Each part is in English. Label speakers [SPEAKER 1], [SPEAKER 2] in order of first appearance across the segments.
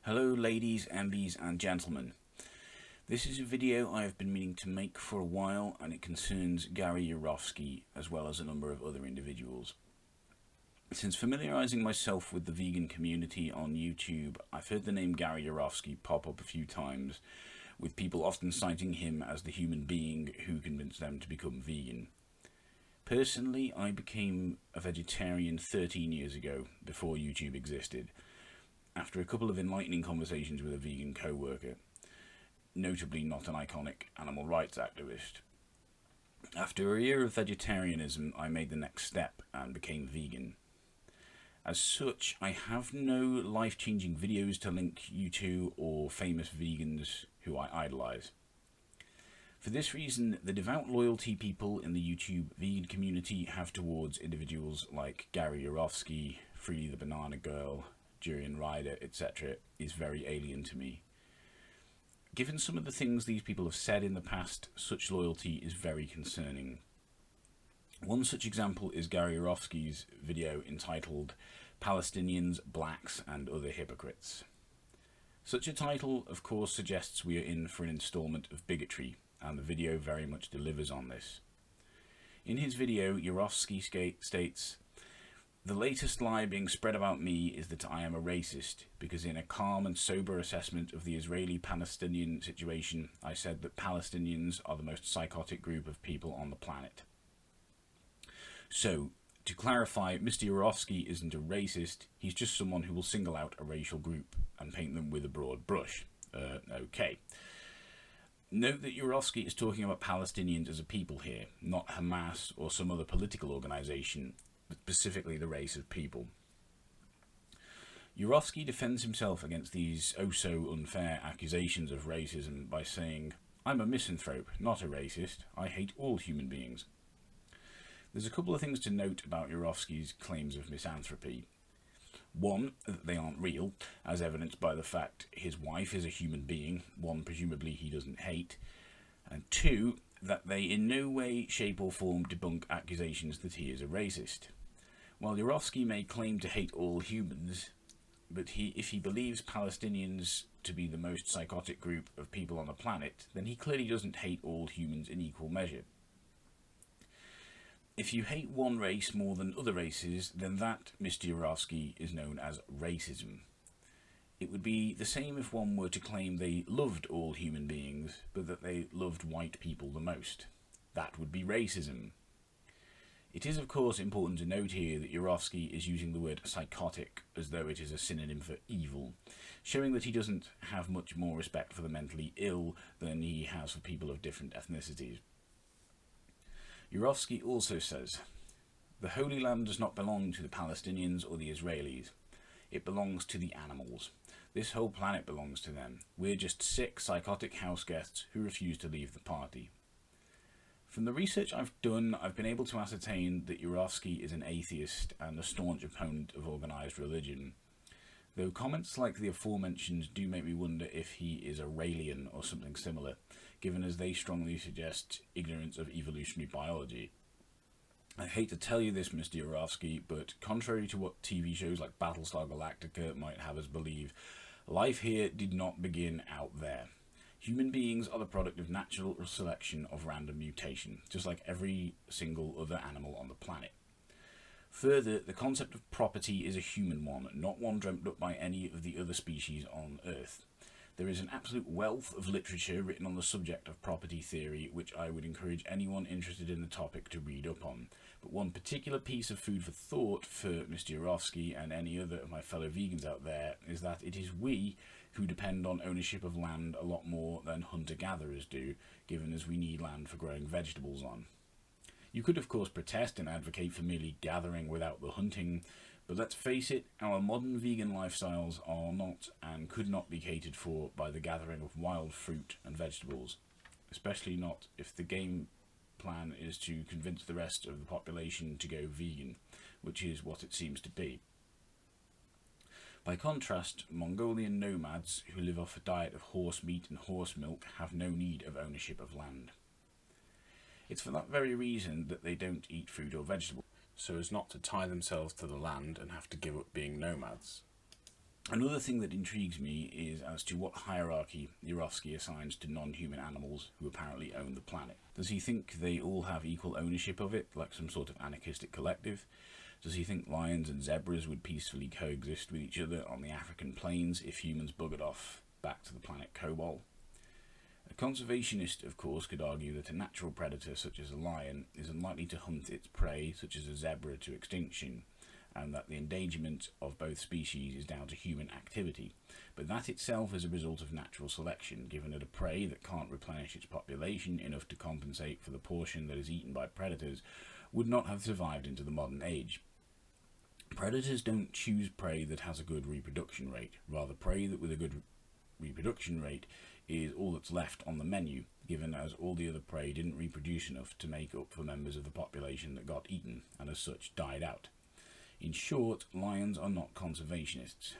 [SPEAKER 1] Hello ladies, Andes and gentlemen. This is a video I have been meaning to make for a while, and it concerns Gary Yourofsky as well as a number of other individuals. Since familiarising myself with the vegan community on YouTube, I've heard the name Gary Yourofsky pop up a few times, with people often citing him as the human being who convinced them to become vegan. Personally, I became a vegetarian 13 years ago, before YouTube existed, after a couple of enlightening conversations with a vegan co-worker, notably not an iconic animal rights activist. After a year of vegetarianism, I made the next step and became vegan. As such, I have no life-changing videos to link you to or famous vegans who I idolise. For this reason, the devout loyalty people in the YouTube vegan community have towards individuals like Gary Yourofsky, Freely the Banana Girl, Durian Rider, etc. is very alien to me. Given some of the things these people have said in the past, such loyalty is very concerning. One such example is Gary Yourofsky's video entitled Palestinians, Blacks and Other Hypocrites. Such a title, of course, suggests we are in for an instalment of bigotry, and the video very much delivers on this. In his video, Yourofsky states, "The latest lie being spread about me is that I am a racist, because in a calm and sober assessment of the Israeli-Palestinian situation, I said that Palestinians are the most psychotic group of people on the planet." So, to clarify, Mr. Yourofsky isn't a racist, he's just someone who will single out a racial group and paint them with a broad brush. Okay. Note that Yourofsky is talking about Palestinians as a people here, not Hamas or some other political organisation, but specifically the race of people. Yourofsky defends himself against these oh-so-unfair accusations of racism by saying, "I'm a misanthrope, not a racist. I hate all human beings." There's a couple of things to note about Yourofsky's claims of misanthropy. One, that they aren't real, as evidenced by the fact his wife is a human being, one presumably he doesn't hate, and two, that they in no way, shape or form debunk accusations that he is a racist. While Yourofsky may claim to hate all humans, but if he believes Palestinians to be the most psychotic group of people on the planet, then he clearly doesn't hate all humans in equal measure. If you hate one race more than other races, then that, Mr. Yourofsky, is known as racism. It would be the same if one were to claim they loved all human beings, but that they loved white people the most. That would be racism. It is, of course, important to note here that Yourofsky is using the word psychotic as though it is a synonym for evil, showing that he doesn't have much more respect for the mentally ill than he has for people of different ethnicities. Yourofsky also says, "The Holy Land does not belong to the Palestinians or the Israelis. It belongs to the animals. This whole planet belongs to them. We're just sick, psychotic house guests who refuse to leave the party." From the research I've done, I've been able to ascertain that Yourofsky is an atheist and a staunch opponent of organised religion, though comments like the aforementioned do make me wonder if he is a Raelian or something similar, given as they strongly suggest ignorance of evolutionary biology. I hate to tell you this, Mr. Yourofsky, but contrary to what TV shows like Battlestar Galactica might have us believe, life here did not begin out there. Human beings are the product of natural selection of random mutation, just like every single other animal on the planet. Further, the concept of property is a human one, not one dreamt up by any of the other species on Earth. There is an absolute wealth of literature written on the subject of property theory, which I would encourage anyone interested in the topic to read up on. But one particular piece of food for thought for Mr. Yourofsky and any other of my fellow vegans out there is that it is we who depend on ownership of land a lot more than hunter-gatherers do, given as we need land for growing vegetables on. You could of course protest and advocate for merely gathering without the hunting, but let's face it, our modern vegan lifestyles are not and could not be catered for by the gathering of wild fruit and vegetables, especially not if the game plan is to convince the rest of the population to go vegan, which is what it seems to be. By contrast, Mongolian nomads who live off a diet of horse meat and horse milk have no need of ownership of land. It's for that very reason that they don't eat fruit or vegetables, so as not to tie themselves to the land and have to give up being nomads. Another thing that intrigues me is as to what hierarchy Yourofsky assigns to non-human animals who apparently own the planet. Does he think they all have equal ownership of it, like some sort of anarchistic collective? Does he think lions and zebras would peacefully coexist with each other on the African plains if humans buggered off back to the planet Kobol? A conservationist, of course, could argue that a natural predator such as a lion is unlikely to hunt its prey, such as a zebra, to extinction, and that the endangerment of both species is down to human activity. But that itself is a result of natural selection, given that a prey that can't replenish its population enough to compensate for the portion that is eaten by predators would not have survived into the modern age. Predators don't choose prey that has a good reproduction rate, rather prey that with a good reproduction rate is all that's left on the menu, given as all the other prey didn't reproduce enough to make up for members of the population that got eaten, and as such died out. In short, lions are not conservationists.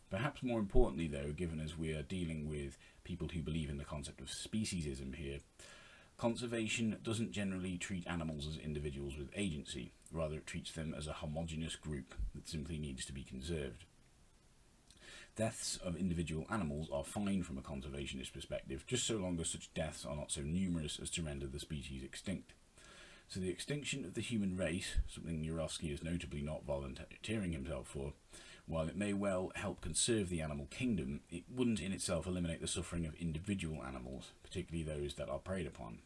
[SPEAKER 1] Perhaps more importantly though, given as we are dealing with people who believe in the concept of speciesism here, conservation doesn't generally treat animals as individuals with agency, rather it treats them as a homogeneous group that simply needs to be conserved. Deaths of individual animals are fine from a conservationist perspective, just so long as such deaths are not so numerous as to render the species extinct. So the extinction of the human race, something Yourofsky is notably not volunteering himself for, while it may well help conserve the animal kingdom, it wouldn't in itself eliminate the suffering of individual animals, particularly those that are preyed upon.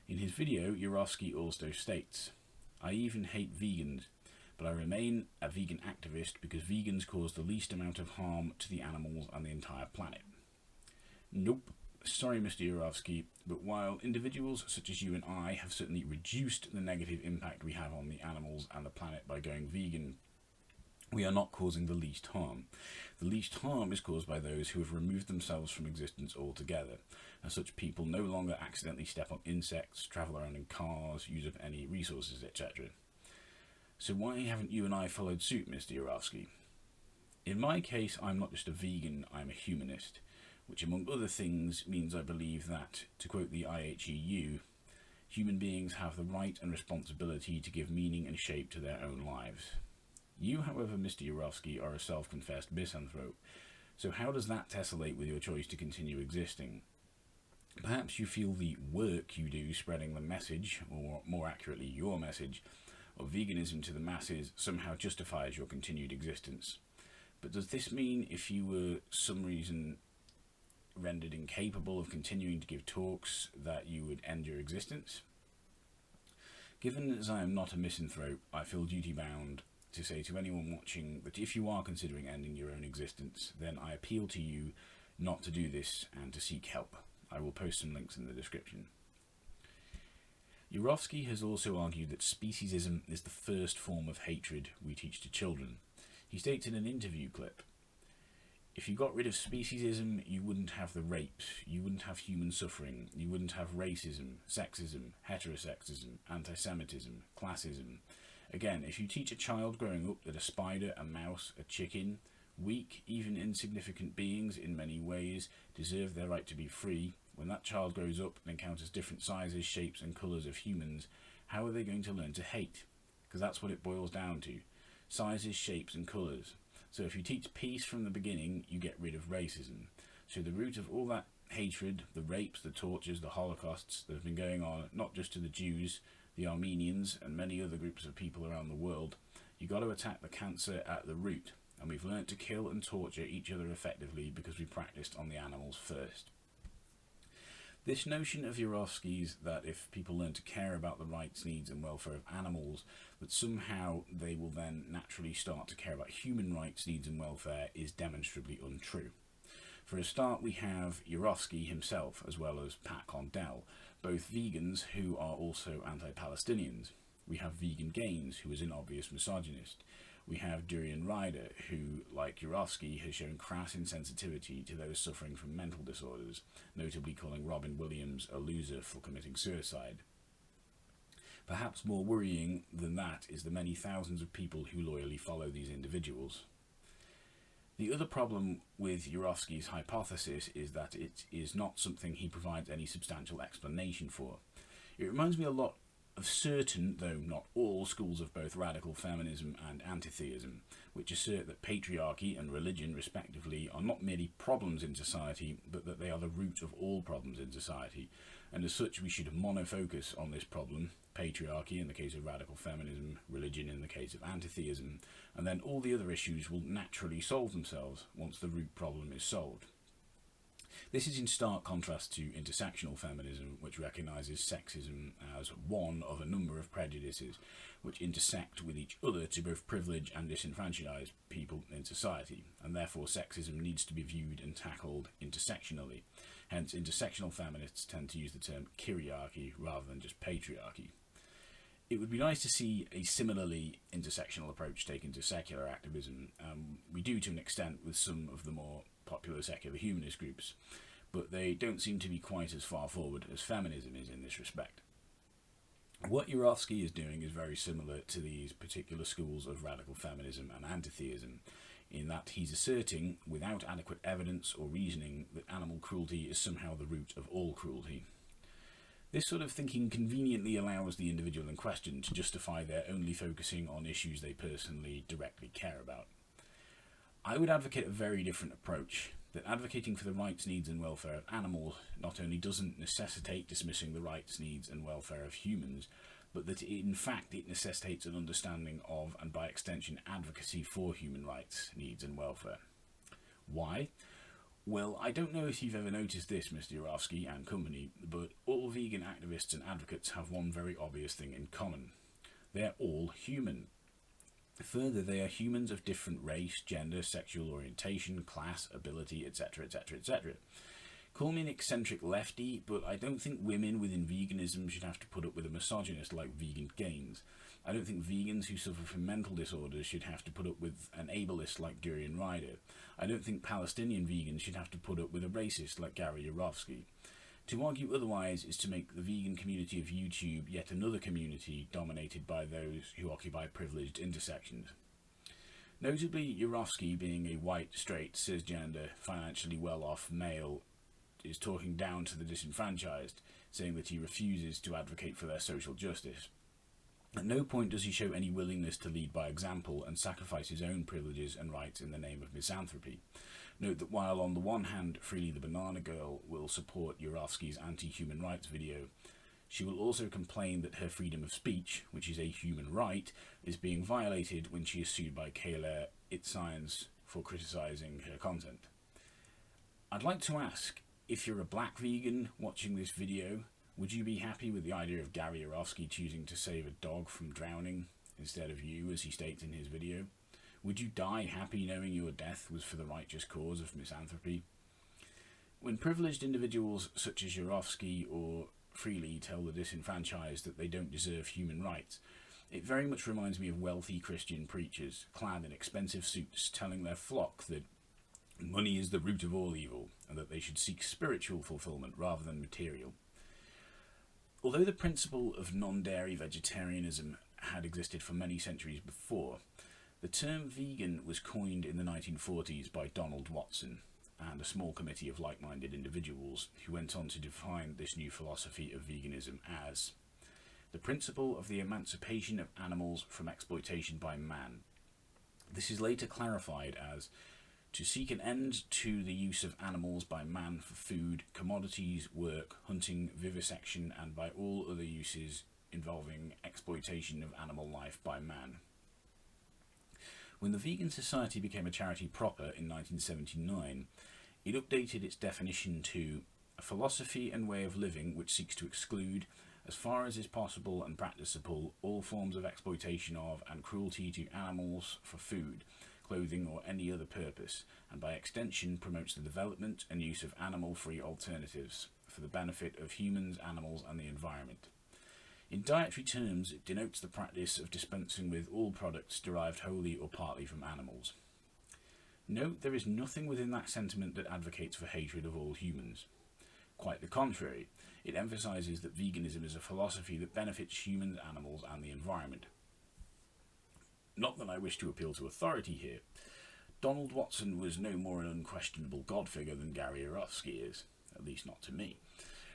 [SPEAKER 1] In his video, Yourofsky also states, "I even hate vegans, but I remain a vegan activist because vegans cause the least amount of harm to the animals and the entire planet." Nope. Sorry, Mr. Yourofsky, but while individuals such as you and I have certainly reduced the negative impact we have on the animals and the planet by going vegan, we are not causing the least harm. The least harm is caused by those who have removed themselves from existence altogether, and such people no longer accidentally step on insects, travel around in cars, use up any resources, etc. So why haven't you and I followed suit, Mr. Yourofsky? In my case, I'm not just a vegan, I'm a humanist, which among other things means I believe that, to quote the IHEU, human beings have the right and responsibility to give meaning and shape to their own lives. You, however, Mr. Yourofsky, are a self-confessed misanthrope, so how does that tessellate with your choice to continue existing? Perhaps you feel the work you do spreading the message, or more accurately your message, of veganism to the masses somehow justifies your continued existence. But does this mean if you were some reason rendered incapable of continuing to give talks that you would end your existence? Given as I am not a misanthrope, I feel duty bound to say to anyone watching that if you are considering ending your own existence, then I appeal to you not to do this and to seek help. I will post some links in the description. Yourofsky has also argued that speciesism is the first form of hatred we teach to children. He states in an interview clip, "If you got rid of speciesism, you wouldn't have the rapes, you wouldn't have human suffering, you wouldn't have racism, sexism, heterosexism, anti-Semitism, classism. Again, if you teach a child growing up that a spider, a mouse, a chicken, weak, even insignificant beings in many ways, deserve their right to be free, when that child grows up and encounters different sizes, shapes and colours of humans, how are they going to learn to hate? Because that's what it boils down to. Sizes, shapes and colours. So if you teach peace from the beginning, you get rid of racism. So the root of all that hatred, the rapes, the tortures, the holocausts that have been going on, not just to the Jews, the Armenians and many other groups of people around the world, you got to attack the cancer at the root. And we've learnt to kill and torture each other effectively because we practiced on the animals first." This notion of Yourofsky's that if people learn to care about the rights, needs and welfare of animals, that somehow they will then naturally start to care about human rights, needs and welfare is demonstrably untrue. For a start, we have Yourofsky himself, as well as Pat Condell, both vegans who are also anti-Palestinians. We have Vegan Gaines, who is an obvious misogynist. We have Durian Ryder, who, like Yourofsky, has shown crass insensitivity to those suffering from mental disorders, notably calling Robin Williams a loser for committing suicide. Perhaps more worrying than that is the many thousands of people who loyally follow these individuals. The other problem with Yourofsky's hypothesis is that it is not something he provides any substantial explanation for. It reminds me a lot of certain, though not all, schools of both radical feminism and anti-theism, which assert that patriarchy and religion, respectively, are not merely problems in society, but that they are the root of all problems in society, and as such we should monofocus on this problem, patriarchy in the case of radical feminism, religion in the case of anti-theism, and then all the other issues will naturally solve themselves once the root problem is solved. This is in stark contrast to intersectional feminism, which recognises sexism as one of a number of prejudices which intersect with each other to both privilege and disenfranchise people in society, and therefore sexism needs to be viewed and tackled intersectionally. Hence, intersectional feminists tend to use the term kyriarchy rather than just patriarchy. It would be nice to see a similarly intersectional approach taken to secular activism. We do to an extent with some of the more popular secular humanist groups, but they don't seem to be quite as far forward as feminism is in this respect. What Yourofsky is doing is very similar to these particular schools of radical feminism and anti-theism, in that he's asserting, without adequate evidence or reasoning, that animal cruelty is somehow the root of all cruelty. This sort of thinking conveniently allows the individual in question to justify their only focusing on issues they personally directly care about. I would advocate a very different approach, that advocating for the rights, needs and welfare of animals not only doesn't necessitate dismissing the rights, needs and welfare of humans, but that in fact it necessitates an understanding of, and by extension advocacy for, human rights, needs and welfare. Why? Well, I don't know if you've ever noticed this, Mr. Yourofsky and company, but all vegan activists and advocates have one very obvious thing in common. They're all human. Further, they are humans of different race, gender, sexual orientation, class, ability, etc., etc., etc. Call me an eccentric lefty, but I don't think women within veganism should have to put up with a misogynist like Vegan Gaines. I don't think vegans who suffer from mental disorders should have to put up with an ableist like Durian Ryder. I don't think Palestinian vegans should have to put up with a racist like Gary Yourofsky. To argue otherwise is to make the vegan community of YouTube yet another community dominated by those who occupy privileged intersections. Notably, Yourofsky, being a white, straight, cisgender, financially well-off male, is talking down to the disenfranchised, saying that he refuses to advocate for their social justice. At no point does he show any willingness to lead by example and sacrifice his own privileges and rights in the name of misanthropy. Note that while on the one hand Freely the Banana Girl will support Yourofsky's anti-human rights video, she will also complain that her freedom of speech, which is a human right, is being violated when she is sued by Kayla Itscience for criticising her content. I'd like to ask, if you're a black vegan watching this video, would you be happy with the idea of Gary Yourofsky choosing to save a dog from drowning instead of you, as he states in his video? Would you die happy knowing your death was for the righteous cause of misanthropy? When privileged individuals such as Yourofsky or Freely tell the disenfranchised that they don't deserve human rights, it very much reminds me of wealthy Christian preachers clad in expensive suits telling their flock that money is the root of all evil and that they should seek spiritual fulfillment rather than material. Although the principle of non-dairy vegetarianism had existed for many centuries before, the term vegan was coined in the 1940s by Donald Watson and a small committee of like-minded individuals who went on to define this new philosophy of veganism as the principle of the emancipation of animals from exploitation by man. This is later clarified as to seek an end to the use of animals by man for food, commodities, work, hunting, vivisection, and by all other uses involving exploitation of animal life by man. When the Vegan Society became a charity proper in 1979, it updated its definition to a philosophy and way of living which seeks to exclude, as far as is possible and practicable, all forms of exploitation of and cruelty to animals for food, clothing or any other purpose, and by extension promotes the development and use of animal-free alternatives for the benefit of humans, animals and the environment. In dietary terms, it denotes the practice of dispensing with all products derived wholly or partly from animals. Note, there is nothing within that sentiment that advocates for hatred of all humans. Quite the contrary, it emphasises that veganism is a philosophy that benefits humans, animals and the environment. Not that I wish to appeal to authority here. Donald Watson was no more an unquestionable God figure than Gary Yourofsky is, at least not to me.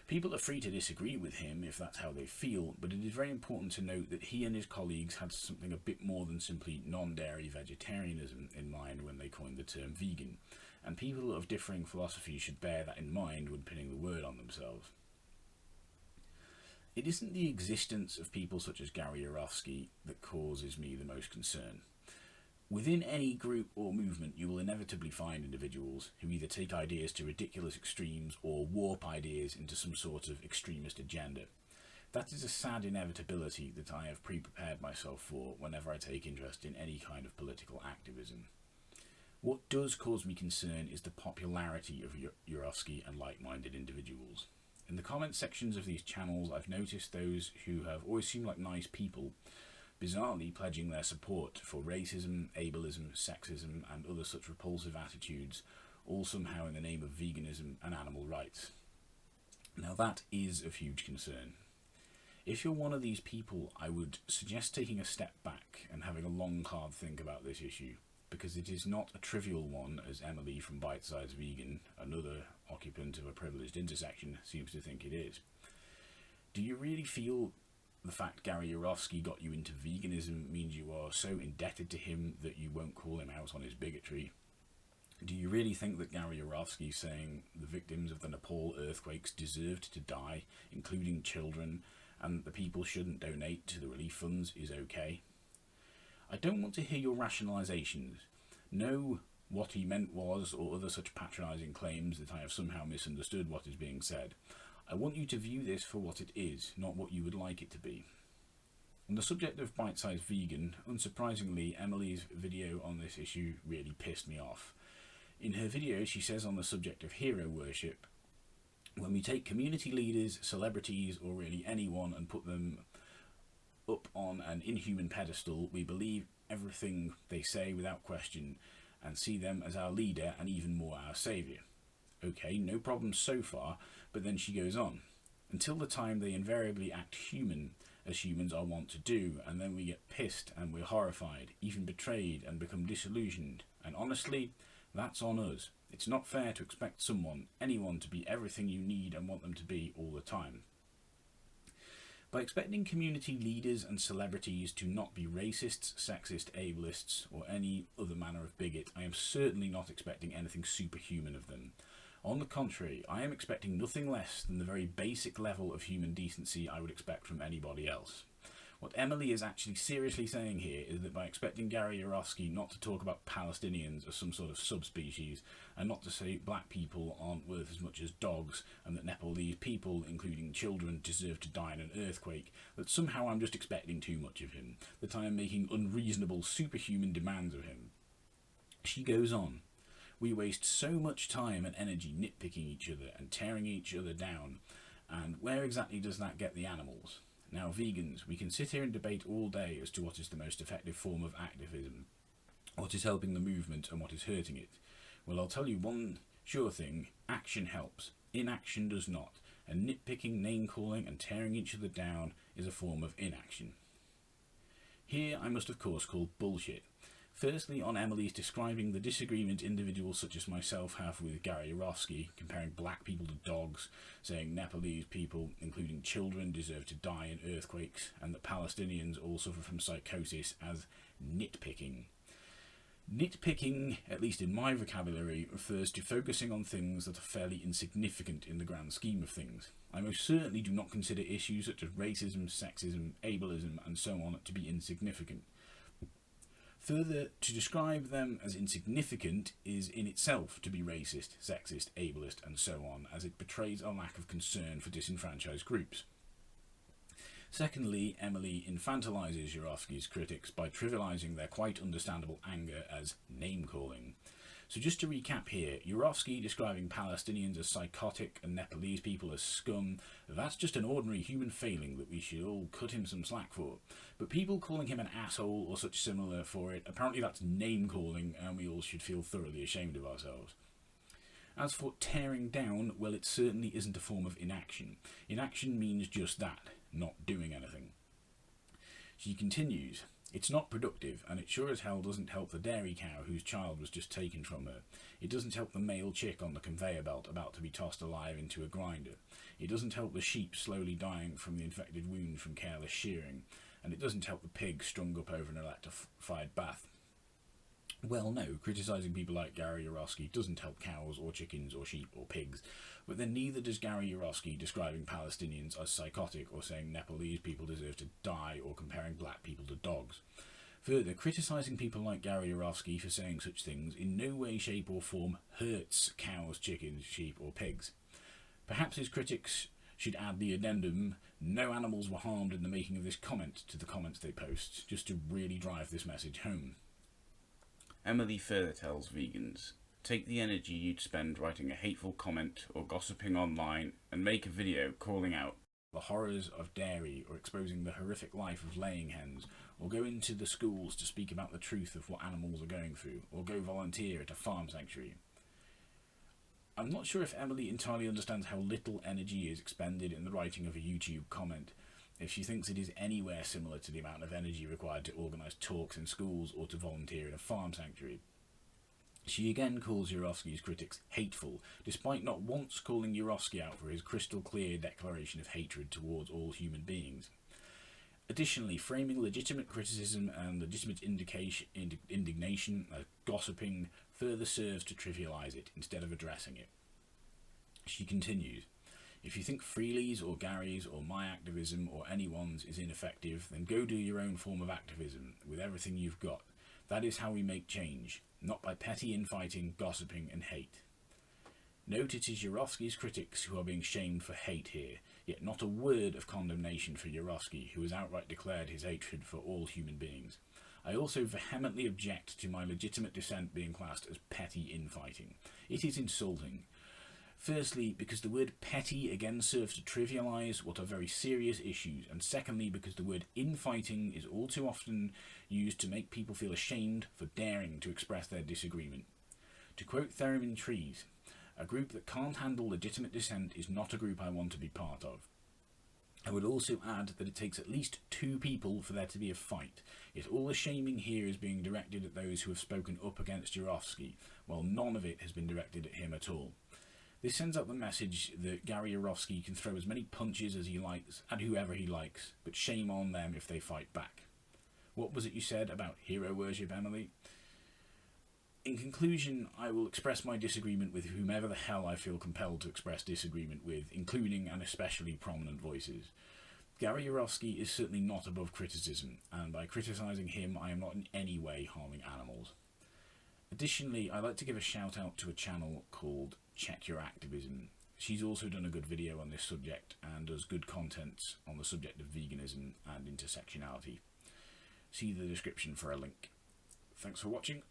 [SPEAKER 1] People are free to disagree with him if that's how they feel, but it is very important to note that he and his colleagues had something a bit more than simply non-dairy vegetarianism in mind when they coined the term vegan, and people of differing philosophies should bear that in mind when pinning the word on themselves. It isn't the existence of people such as Gary Yourofsky that causes me the most concern. Within any group or movement, you will inevitably find individuals who either take ideas to ridiculous extremes or warp ideas into some sort of extremist agenda. That is a sad inevitability that I have pre-prepared myself for whenever I take interest in any kind of political activism. What does cause me concern is the popularity of Yourofsky and like-minded individuals. In the comment sections of these channels, I've noticed those who have always seemed like nice people bizarrely pledging their support for racism, ableism, sexism and other such repulsive attitudes, all somehow in the name of veganism and animal rights. Now that is of huge concern. If you're one of these people, I would suggest taking a step back and having a long, hard think about this issue, because it is not a trivial one, as Emily from Bite Size Vegan, another occupant of a privileged intersection, seems to think it is. Do you really feel the fact Gary Yourofsky got you into veganism means you are so indebted to him that you won't call him out on his bigotry? Do you really think that Gary Yourofsky saying the victims of the Nepal earthquakes deserved to die, including children, and the people shouldn't donate to the relief funds is okay? I don't want to hear your rationalisations. No, what he meant was, or other such patronising claims that I have somehow misunderstood what is being said. I want you to view this for what it is, not what you would like it to be. On the subject of bite-sized vegan, unsurprisingly, Emily's video on this issue really pissed me off. In her video, she says on the subject of hero worship, when we take community leaders, celebrities, or really anyone and put them up on an inhuman pedestal, we believe everything they say without question and see them as our leader and even more our saviour. Okay, no problem so far, but then she goes on. Until the time they invariably act human, as humans are wont to do, and then we get pissed and we're horrified, even betrayed and become disillusioned. And honestly, that's on us. It's not fair to expect someone, anyone, to be everything you need and want them to be all the time. By expecting community leaders and celebrities to not be racists, sexist, ableists, or any other manner of bigot, I am certainly not expecting anything superhuman of them. On the contrary, I am expecting nothing less than the very basic level of human decency I would expect from anybody else. What Emily is actually seriously saying here is that by expecting Gary Yourofsky not to talk about Palestinians as some sort of subspecies, and not to say black people aren't worth as much as dogs, and that Nepalese people, including children, deserve to die in an earthquake, that somehow I'm just expecting too much of him, that I am making unreasonable, superhuman demands of him. She goes on. We waste so much time and energy nitpicking each other and tearing each other down, and where exactly does that get the animals? Now, vegans, we can sit here and debate all day as to what is the most effective form of activism, what is helping the movement and what is hurting it. Well, I'll tell you one sure thing, action helps, inaction does not, and nitpicking, name-calling and tearing each other down is a form of inaction. Here I must of course call bullshit. Firstly, on Emily's describing the disagreement individuals such as myself have with Gary Yourofsky, comparing black people to dogs, saying Nepalese people, including children, deserve to die in earthquakes, and that Palestinians all suffer from psychosis, as nitpicking. Nitpicking, at least in my vocabulary, refers to focusing on things that are fairly insignificant in the grand scheme of things. I most certainly do not consider issues such as racism, sexism, ableism, and so on to be insignificant. Further, to describe them as insignificant is in itself to be racist, sexist, ableist, and so on, as it betrays a lack of concern for disenfranchised groups. Secondly, Emily infantilises Yourofsky's critics by trivialising their quite understandable anger as name-calling. So just to recap here, Yourofsky describing Palestinians as psychotic and Nepalese people as scum, that's just an ordinary human failing that we should all cut him some slack for. But people calling him an asshole or such similar for it, apparently that's name-calling, and we all should feel thoroughly ashamed of ourselves. As for tearing down, well, it certainly isn't a form of inaction. Inaction means just that, not doing anything. She continues, It's not productive, and it sure as hell doesn't help the dairy cow whose child was just taken from her. It doesn't help the male chick on the conveyor belt about to be tossed alive into a grinder. It doesn't help the sheep slowly dying from the infected wound from careless shearing. And it doesn't help the pig strung up over an electrified bath. Well, no, criticising people like Gary Yourofsky doesn't help cows or chickens or sheep or pigs, but then neither does Gary Yourofsky describing Palestinians as psychotic or saying Nepalese people deserve to die or comparing black people to dogs. Further, criticising people like Gary Yourofsky for saying such things in no way, shape or form hurts cows, chickens, sheep or pigs. Perhaps his critics should add the addendum, no animals were harmed in the making of this comment, to the comments they post, just to really drive this message home.
[SPEAKER 2] Emily further tells vegans, take the energy you'd spend writing a hateful comment or gossiping online and make a video calling out
[SPEAKER 1] the horrors of dairy or exposing the horrific life of laying hens, or go into the schools to speak about the truth of what animals are going through, or go volunteer at a farm sanctuary. I'm not sure if Emily entirely understands how little energy is expended in the writing of a YouTube comment, if she thinks it is anywhere similar to the amount of energy required to organise talks in schools or to volunteer in a farm sanctuary. She again calls Yourofsky's critics hateful, despite not once calling Yourofsky out for his crystal clear declaration of hatred towards all human beings. Additionally, framing legitimate criticism and legitimate indignation as gossiping further serves to trivialise it instead of addressing it. She continues, if you think Freely's or Gary's or my activism or anyone's is ineffective, then go do your own form of activism with everything you've got. That is how we make change, not by petty infighting, gossiping and hate. Note it is Yourofsky's critics who are being shamed for hate here, yet not a word of condemnation for Yourofsky, who has outright declared his hatred for all human beings. I also vehemently object to my legitimate dissent being classed as petty infighting. It is insulting. Firstly, because the word petty again serves to trivialise what are very serious issues, and secondly, because the word infighting is all too often used to make people feel ashamed for daring to express their disagreement. To quote Theremin Trees, a group that can't handle legitimate dissent is not a group I want to be part of. I would also add that it takes at least 2 people for there to be a fight, yet all the shaming here is being directed at those who have spoken up against Yourofsky, while none of it has been directed at him at all. This sends out the message that Gary Yourofsky can throw as many punches as he likes at whoever he likes, but shame on them if they fight back. What was it you said about hero worship, Emily? In conclusion, I will express my disagreement with whomever the hell I feel compelled to express disagreement with, including and especially prominent voices. Gary Yourofsky is certainly not above criticism, and by criticising him I am not in any way harming animals. Additionally, I'd like to give a shout out to a channel called Check Your Activism. She's also done a good video on this subject and does good content on the subject of veganism and intersectionality. See the description for a link. Thanks for watching.